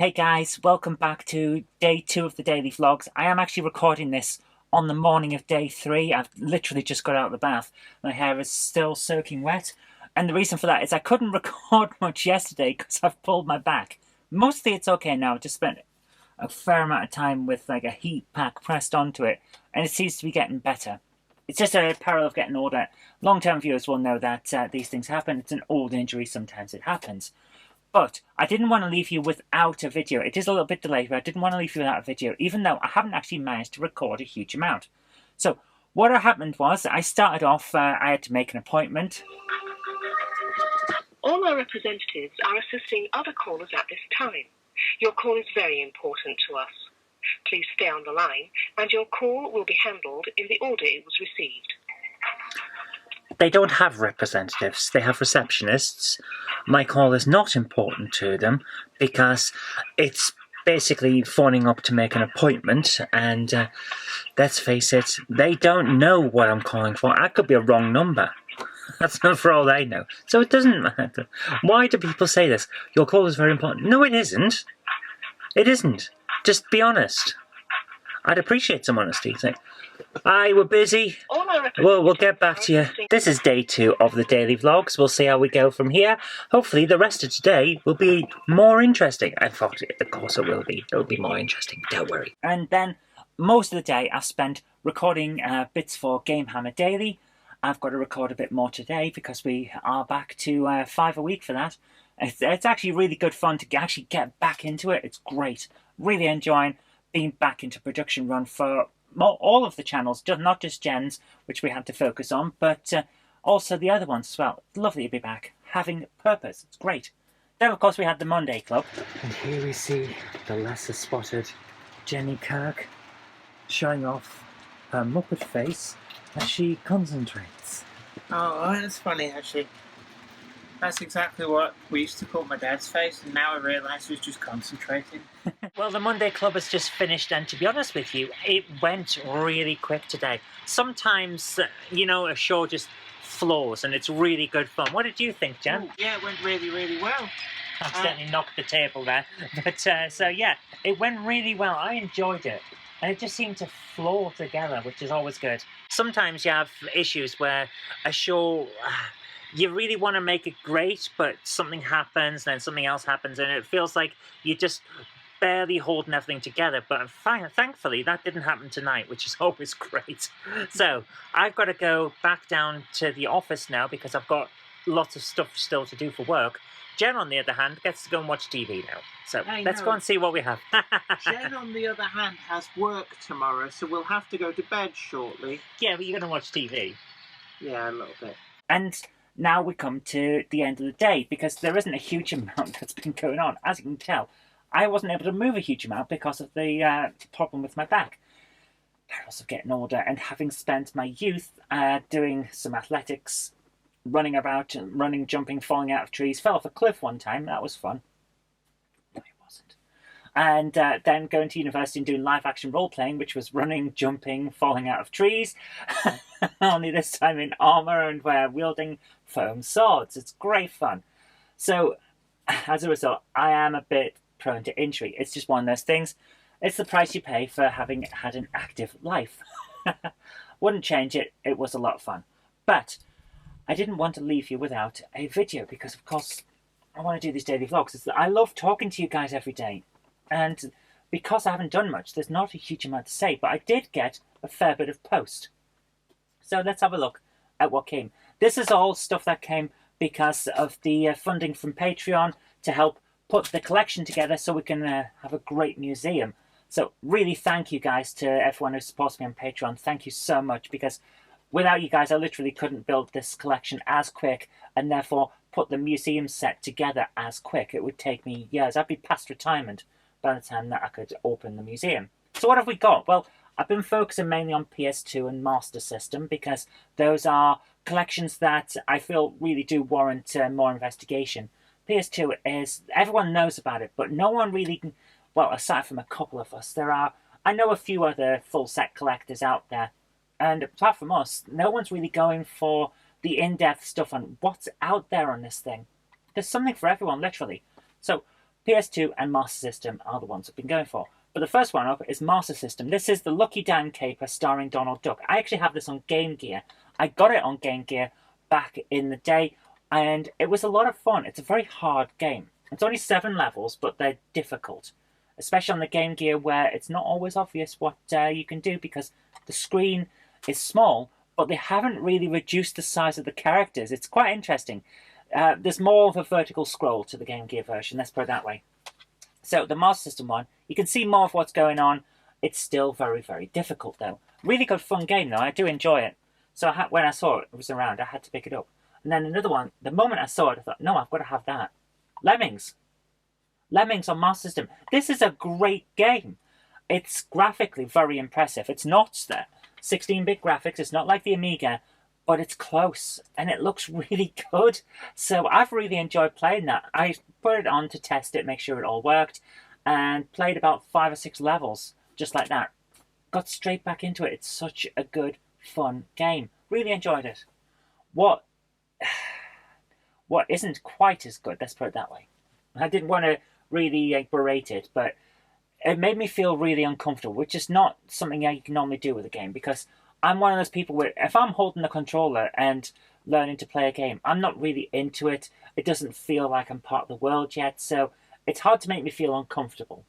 Hey guys, welcome back to day 2 of the daily vlogs. I am actually recording this on the morning of day 3. I've literally just got out of the bath. My hair is still soaking wet. And the reason for that is I couldn't record much yesterday because I've pulled my back. Mostly it's okay now. I just spent a fair amount of time with like a heat pack pressed onto it. And it seems to be getting better. It's just a peril of getting older. Long-term viewers will know that these things happen. It's an old injury. Sometimes it happens. But I didn't want to leave you without a video. It is a little bit delayed, but I didn't want to leave you without a video, even though I haven't actually managed to record a huge amount. So what happened was I started off, I had to make an appointment. All our representatives are assisting other callers at this time. Your call is very important to us. Please stay on the line, and your call will be handled in the order it was received. They don't have representatives, they have receptionists. My call is not important to them because it's basically phoning up to make an appointment, and let's face it, they don't know what I'm calling for. I could be a wrong number. That's not for all they know. So it doesn't matter. Why do people say this? Your call is very important. No, it isn't. It isn't. Just be honest. I'd appreciate some honesty. Say, aye, we're busy. We'll get back to you. This is day 2 of the daily vlogs. We'll see how we go from here. Hopefully the rest of today will be more interesting. In fact, of course it will be. It'll be more interesting. Don't worry. And then most of the day I've spent recording bits for Game Hammer Daily. I've got to record a bit more today because we are back to 5 a week for that. It's actually really good fun to actually get back into it. It's great. Really enjoying being back into production run for all of the channels, not just Jen's, which we had to focus on, but also the other ones as well. It's lovely to be back, having purpose. It's great. Then, of course, we had the Monday Club. And here we see the lesser spotted Jenny Kirk showing off her Muppet face as she concentrates. Oh, that's funny, actually. That's exactly what we used to call my dad's face, and now I realise he was just concentrating. Well, the Monday Club has just finished, and to be honest with you, it went really quick today. Sometimes, a show just flows, and it's really good fun. What did you think, Jen? Oh, yeah, it went really, really well. Accidentally knocked the table there. But, so yeah, it went really well. I enjoyed it. And it just seemed to flow together, which is always good. Sometimes you have issues where a show... you really want to make it great, but something happens, then something else happens, and it feels like you're just barely holding everything together. But thankfully, that didn't happen tonight, which is always great. So I've got to go back down to the office now because I've got lots of stuff still to do for work. Jen, on the other hand, gets to go and watch TV now. So let's go and see what we have. Jen, on the other hand, has work tomorrow, so we'll have to go to bed shortly. Yeah, but you're going to watch TV. Yeah, a little bit. And now we come to the end of the day, because there isn't a huge amount that's been going on. As you can tell, I wasn't able to move a huge amount because of the problem with my back. Perils of getting older, and having spent my youth doing some athletics, running about, running, jumping, falling out of trees. Fell off a cliff one time, that was fun. No, it wasn't. And then going to university and doing live action role playing, which was running, jumping, falling out of trees. Only this time in armour and wielding foam swords. It's great fun. So, as a result, I am a bit prone to injury. It's just one of those things. It's the price you pay for having had an active life. Wouldn't change it. It was a lot of fun. But I didn't want to leave you without a video because, of course, I want to do these daily vlogs. I love talking to you guys every day. And because I haven't done much, there's not a huge amount to say. But I did get a fair bit of post. So let's have a look at what came. This is all stuff that came because of the funding from Patreon to help put the collection together so we can have a great museum. So really thank you guys to everyone who supports me on Patreon. Thank you so much, because without you guys I literally couldn't build this collection as quick and therefore put the museum set together as quick. It would take me years. I'd be past retirement by the time that I could open the museum. So what have we got? Well, I've been focusing mainly on PS2 and Master System because those are collections that I feel really do warrant more investigation. PS2 is, everyone knows about it, but no one really, well, aside from a couple of us, I know a few other full set collectors out there, and apart from us, no one's really going for the in-depth stuff on what's out there on this thing. There's something for everyone, literally. So PS2 and Master System are the ones I've been going for. But the first one up is Master System. This is the Lucky Dan Caper starring Donald Duck. I actually have this on Game Gear. I got it on Game Gear back in the day, and it was a lot of fun. It's a very hard game. It's only 7 levels, but they're difficult. Especially on the Game Gear, where it's not always obvious what you can do, because the screen is small, but they haven't really reduced the size of the characters. It's quite interesting. There's more of a vertical scroll to the Game Gear version, let's put it that way. So the Master System one, you can see more of what's going on. It's still very, very difficult, though. Really good fun game, though. I do enjoy it. So when I saw it was around, I had to pick it up. And then another one, the moment I saw it, I thought, no, I've got to have that. Lemmings. Lemmings on Master System. This is a great game. It's graphically very impressive. It's not 16-bit graphics. It's not like the Amiga, but it's close, and it looks really good. So I've really enjoyed playing that. I put it on to test it, make sure it all worked, and played about 5 or 6 levels, just like that. Got straight back into it. It's such a good, fun game. Really enjoyed it. What isn't quite as good, let's put it that way. I didn't want to really berate it, but it made me feel really uncomfortable, which is not something I can normally do with a game, because I'm one of those people where if I'm holding the controller and learning to play a game, I'm not really into it. It doesn't feel like I'm part of the world yet, so it's hard to make me feel uncomfortable.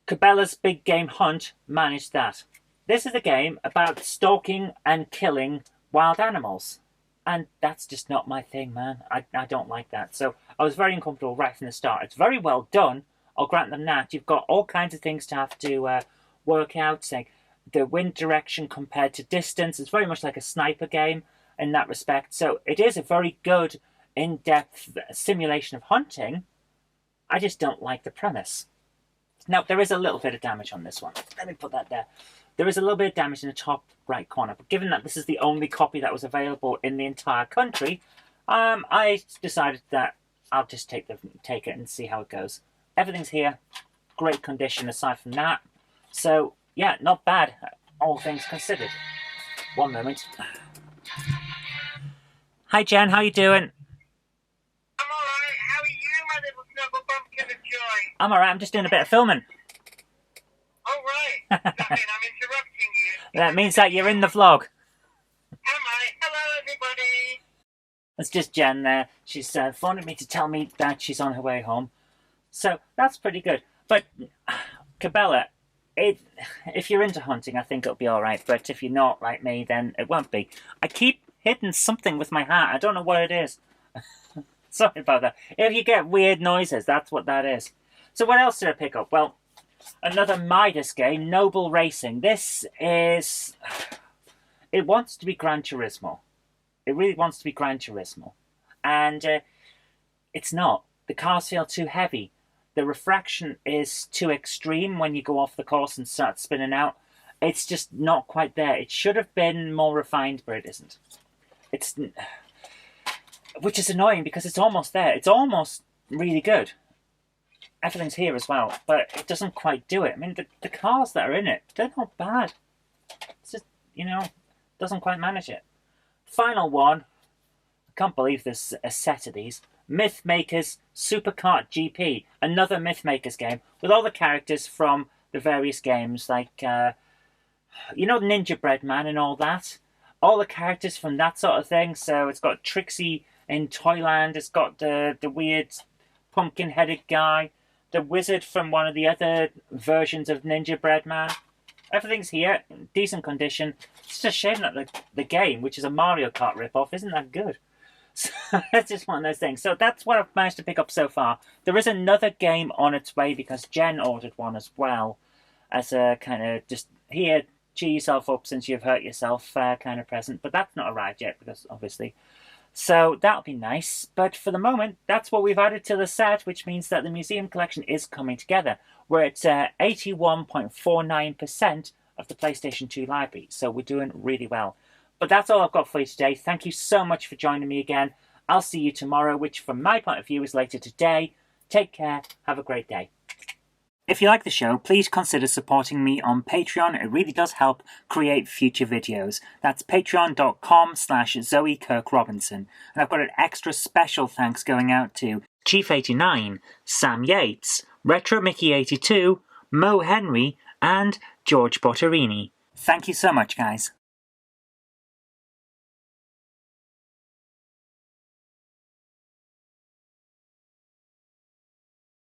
Cabela's Big Game Hunt managed that. This is a game about stalking and killing wild animals. And that's just not my thing, man. I don't like that. So I was very uncomfortable right from the start. It's very well done. I'll grant them that. You've got all kinds of things to have to work out, saying the wind direction compared to distance. It's very much like a sniper game in that respect. So it is a very good, in-depth simulation of hunting. I just don't like the premise. Now, there is a little bit of damage on this one. Let me put that there. There is a little bit of damage in the top right corner, but given that this is the only copy that was available in the entire country, I decided that I'll just take it and see how it goes. Everything's here, great condition aside from that. So, yeah, not bad, all things considered. One moment. Hi, Jen, how you doing? I'm alright. How are you, my little snuggle bumpkin of joy? I'm alright, I'm just doing a bit of filming. Oh, right. Does that mean I'm interrupting you? That means that you're in the vlog. Am I? Hello, everybody. That's just Jen there. She's phoning me to tell me that she's on her way home. So, that's pretty good. But, Cabela, if you're into hunting, I think it'll be alright. But if you're not like me, then it won't be. I keep hitting something with my hat. I don't know what it is. Sorry about that. If you get weird noises, that's what that is. So what else did I pick up? Well, another Midas game, Noble Racing. This is... It wants to be Gran Turismo. It really wants to be Gran Turismo. And it's not. The cars feel too heavy. The refraction is too extreme when you go off the course and start spinning out. It's just not quite there. It should have been more refined, but it isn't. Which is annoying because it's almost there. It's almost really good. Everything's here as well, but it doesn't quite do it. I mean, the cars that are in it, they're not bad. It's just, doesn't quite manage it. Final one. I can't believe there's a set of these. Mythmakers Super Kart GP. Another Mythmakers game with all the characters from the various games, like, Ninja Bread Man and all that. All the characters from that sort of thing. So it's got Trixie in Toyland. It's got the weird pumpkin-headed guy. The wizard from one of the other versions of Ninja Bread Man. Everything's here, in decent condition. It's just a shame that the game, which is a Mario Kart ripoff, isn't that good. So that's just one of those things. So that's what I've managed to pick up so far. There is another game on its way because Jen ordered one as well. As a kind of just, here, cheer yourself up since you've hurt yourself kind of present. But that's not arrived yet because obviously... So that'll be nice, but for the moment, that's what we've added to the set, which means that the museum collection is coming together. We're at 81.49% of the PlayStation 2 library, so we're doing really well. But that's all I've got for you today. Thank you so much for joining me again. I'll see you tomorrow, which from my point of view is later today. Take care, have a great day. If you like the show, please consider supporting me on Patreon. It really does help create future videos. That's patreon.com/Zoe Kirk-Robinson. And I've got an extra special thanks going out to Chief89, Sam Yates, Retro Mickey 82, Mo Henry, and George Botterini. Thank you so much, guys.